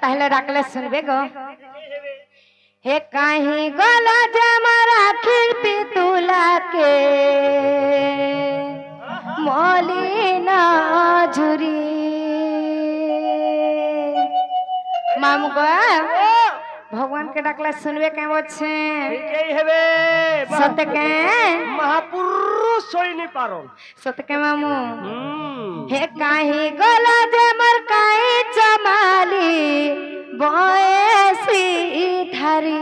ताहले डाकले सुनबे गो हे कहीं गला जमर आखिर पितुला के मलिना झुरी मामू गो भगवान के डाकला सुनबे के बच्चे ঠিকই হবে सत्य के মহাপুরুষ সইনি পারো सत्य के मामू हे कहीं गला जमर काई चमाली बयसी थारी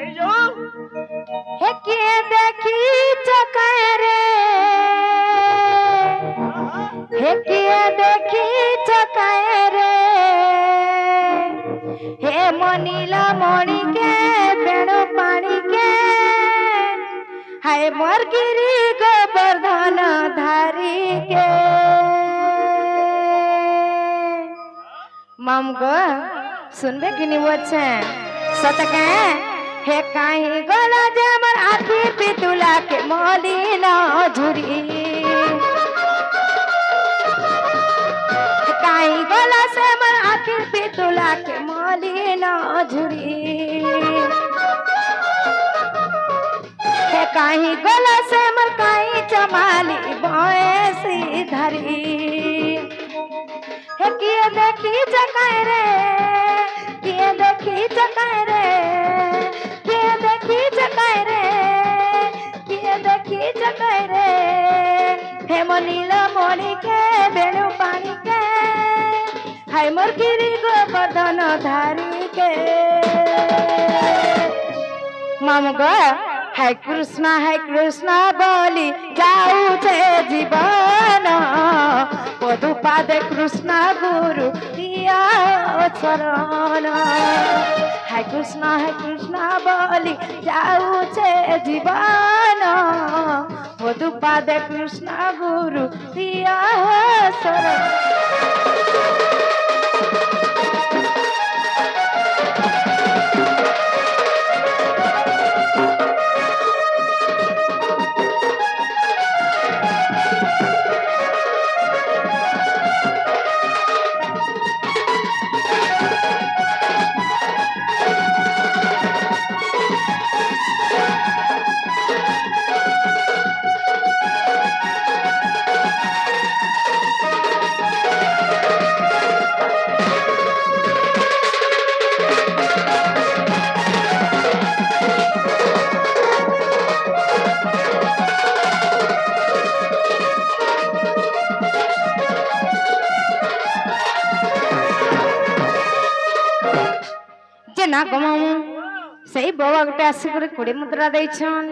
এই যে हे के देखी चकरे हे के देखी चकरे हे मनीला मणि के बेणु पानी के हाय मरगिरी गोवर्धन धारी के माम गो सुनबे कि नहीं बच्चे सतके हे काई गला जमर आखी पितुला के मलिना झुरी काई गला से मर आखी पितुला के मलिना झुरी हे काई गला से मर काई चमाली बयसी धरी हे किए देखी चकाय रे किए देखी चकाय रे किए देखी चकाय रे किए देखी चकाय रे हे मनीला मणि के बेणु पानी के हाय मोर गिरी गोवर्धन धारी के माम गो हाय कृष्ण बोली जाऊ छे जीवन पदुपाद कृष्ण गुरु दिया शरण हाय कृष्ण बोली जाऊ छे जीवन पदुपाद कृष्ण गुरु दिया शरण ना गमाऊ सही बाबा गोटे आसिक कोड़े मुद्रा देछन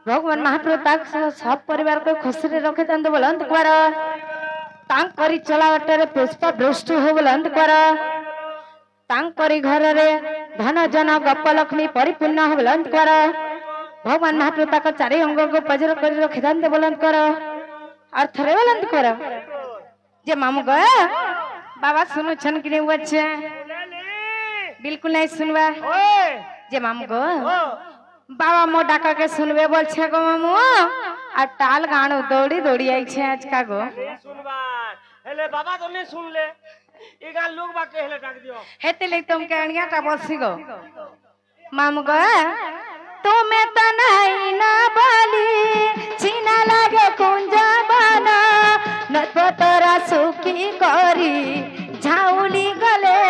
भगवान महाप्रभु ताक सब परिवार को खुशी रे रखे तंद बोलंत कर तांक करी चलावटरे पुष्प दृष्टि हो बोलंत कर तांक करी घर रे धन जन गप लक्ष्मी परिपूर्ण हो बोलंत कर भगवान महाप्रभु ताक चारि अंग को पजर करी रखे तंद बोलंत कर अर्थ रे बोलंत कर जे मामू गो बाबा सुनु छन कि नहीं बच्चे बिल्कुल नहीं सुनवा जे मामू गो बाबा मो डाका के सुनबे बोल छे गो मामू आ टाल गाणो दौड़ी दौड़ी आई छे आज का गो सुनबा हेले बाबा तो नहीं सुन ले ई गा लोग बा के हेले डाक दियो हेते ले तुम के अणिया टा बसी गो मामू गो तुम्हें त नहीं ना बाली चीना लागे कुंजा बना न तोरा सुखी करी झाउली गले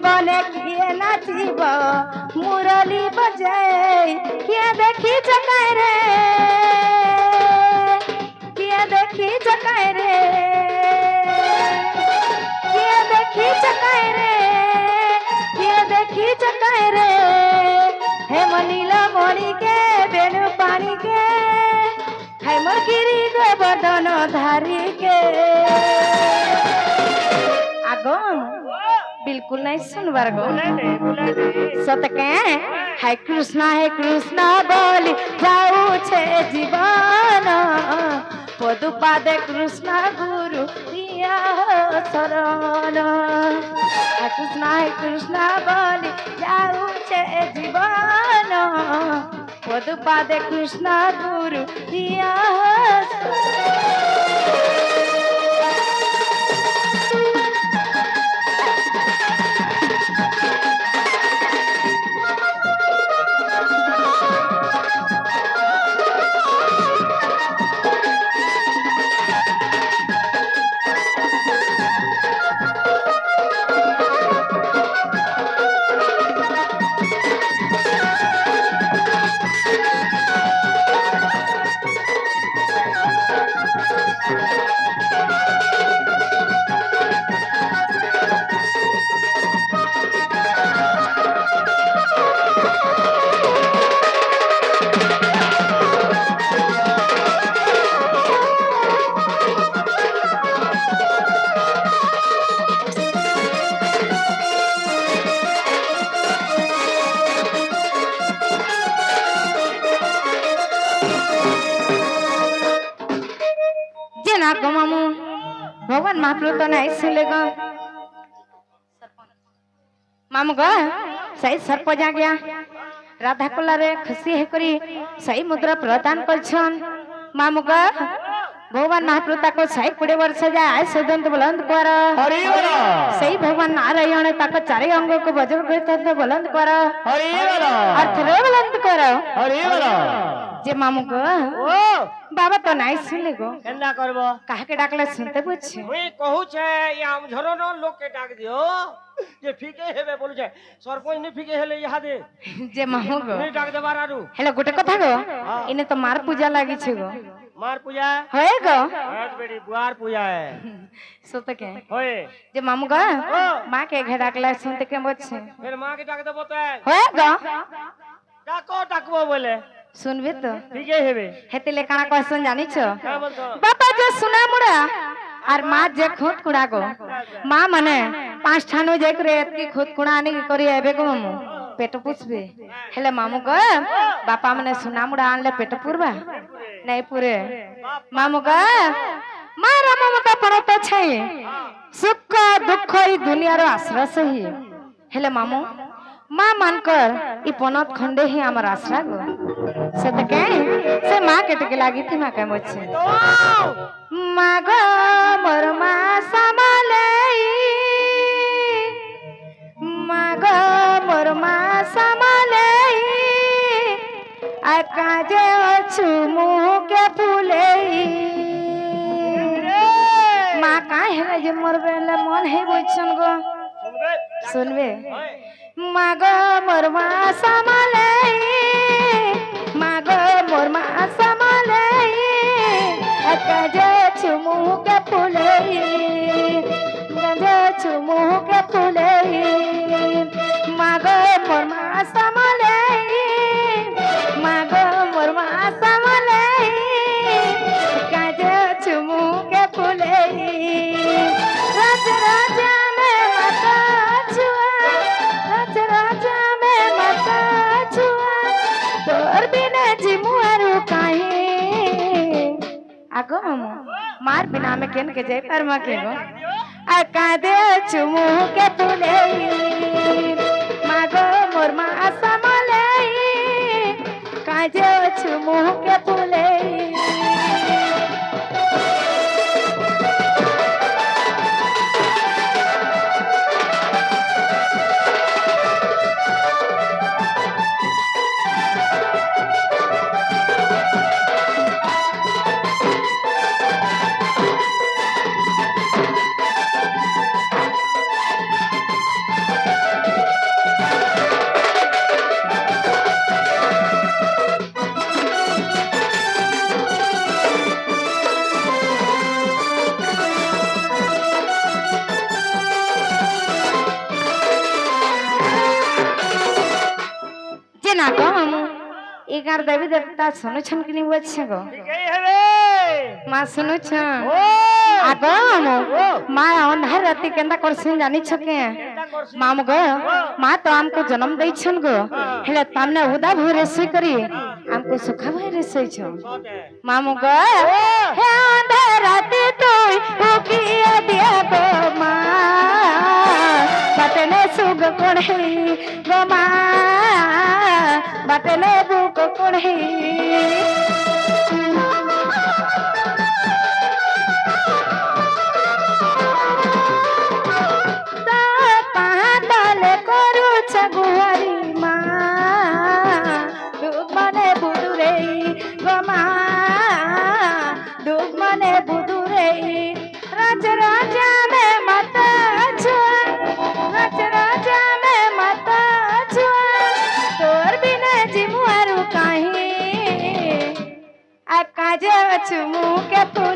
बने किए नाचिब मुरली बजाई किए देखी चकाय रे किए देखी चकाय रे किए देखी चकाय रे किए देखी चकाय रे हे मनीला मणि के बेणु पानी के हे मोर गिरी गोवर्धन धारी के आगो बिल्कुल नहीं सुनवार गो सतके है कृष्ण बोली जाऊ छे जीवन पदुपादे कृष्ण गुरु दिया शरण है कृष्ण बोली পদপাদে কৃষ্ণ গুরু দিয়া जे ना गो मामू भगवान महाप्रभु तो नहीं सुन लेगा मामू गो सही सर्प जा गया राधा कोला रे खुशी है करी सही मुद्रा प्रदान कर छन मामू गो भगवान महाप्रभु ताको सही 20 वर्ष जाए आय सदंत बुलंद कर हरि बोल सही भगवान नारायण ताको चारे अंग को वज्र करते बुलंद कर हरि बोल अर्थ रे बुलंद कर हरि बोल जे मामू गो ओ बाबा तो नहीं सुन गो केंदा करबो काहे के डाकले सुनते बुझ मुई कहू छे या झरन लोग के डाक दियो जे फीके हेबे बोलू छे सरपंच ने फीके हेले यहाँ दे जे मामू गो नहीं डाक देबार आरु हेलो गोटे कथा गो इने तो मार पूजा लागी छे गो मार पूजा होए गो आज बेटी बुआर पूजा है सो तो के होए जे मामू गो मां के घे डाकला सुनते के बोछ फिर मां के डाक देबो तो होए गो डाको डाकबो बोले सुनबे तो फीके हेबे हेतिले काना कहसन जानि छ का बोलतो बाबा जे सुना मुड़ा और मां जे खोद कुड़ा गो मां मने 5 ठानो जे करे एतकी खोद कुड़ा आनी करी एबे गो मामू पेट पुछबे हेले मामू गो बापा मने सुना मुड़ा आनले पेट पुरबा नहीं पूरे मामू गो मारा ममता पड़त छै सुख दुख ई दुनिया रो आश्रय सही हेले मामू मां मानकर ई पनत खंडे ही हमर आश्रय गो से त के से मां के टके लागी थी मां के मोछे मां गो मोर मां समाले मां गो मोर मां समाले आ काजे अछु मुह के फूले मां काहे रे जे मोर बेले मन हे बोछन गो सुनबे मां गो मोर मां समाले मां गो मोर मां समाले काजे छुमु के फूले काजे छुमु के फूले मां गो मोर मां समाले मां गो मोर मां समाले काजे छुमु के फूले राज राजा में माता छुआ राज राजा में माता छुआ तोर बिना जिमुआरू काहे आगो मामू मार बिना में केन के जाय पर मा के गो आ कादे चुमु के फूले मागो मोर मा समाले काजे चुमु के फूले ना गो मामू एगार देवी देवता सुनु छन कि नहीं बच्चे गो माँ सुनु छन आगो मामू माँ अंधार राती केंदा करछन जानी छके मामू गो माँ तो हमको जन्म दई छन गो हेले तमने उदा भरे सई करी हमको सुखा भरे सई छ मामू गो हे अंधार राती तो उकिया दिया गो माँ बटने सुग कोढ़े गो माँ बटने बुक कोढ़े আচ্ছা গুহারি মা দুঃখ মনে বুদুরে গো মা দুঃখ মনে বুদুরে রাজ রাজা মে মাতা ছুয়া রাজ রাজা মে মাতা ছুয়া তোর বিনা জিমু আরু কাহি आ काजे चुमू के तू